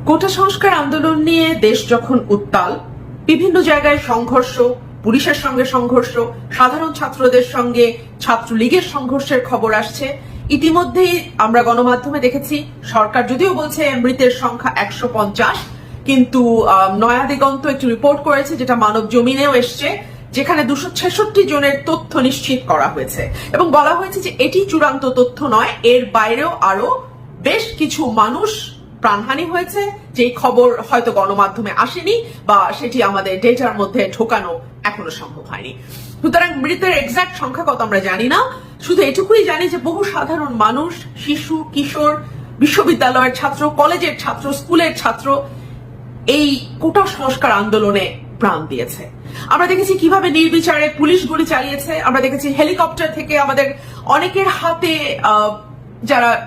কোটা সংস্কার আন্দোলন নিয়ে দেশ যখন উত্তাল, বিভিন্ন জায়গায় সংঘর্ষ, পুলিশের সঙ্গে সংঘর্ষ, সাধারণ ছাত্রদের সঙ্গে ছাত্রলীগের সংঘর্ষের খবর আসছে। ইতিমধ্যেই আমরা গণমাধ্যমে দেখেছি সরকার যদিও বলছে মৃতের সংখ্যা 150, কিন্তু নয়া দিগন্ত একটি রিপোর্ট করেছে, যেটা মানব জমিনেও এসছে, যেখানে 266 জনের তথ্য নিশ্চিত করা হয়েছে এবং বলা হয়েছে যে এটি চূড়ান্ত তথ্য নয়, এর বাইরেও আরো বেশ কিছু মানুষ প্রাণহানি হয়েছে, যেই খবর হয়তো গণমাধ্যমে আসেনি বা সেটি আমাদের ডেটার মধ্যে ঢোকানো এখনো সম্ভব হয়নি। সুতরাং মৃতের এক্সাক্ট সংখ্যা কত আমরা জানি না, শুধু এটুকুই জানি যে বহু সাধারণ মানুষ, শিশু, কিশোর, বিশ্ববিদ্যালয়ের ছাত্র, কলেজের ছাত্র, স্কুলের ছাত্র এই কোটা সংস্কার আন্দোলনে প্রাণ দিয়েছে। আমরা দেখেছি কিভাবে নির্বিচারে পুলিশ গুলি চালিয়েছে, আমরা দেখেছি হেলিকপ্টার থেকে আমাদের অনেকের হাতে যারা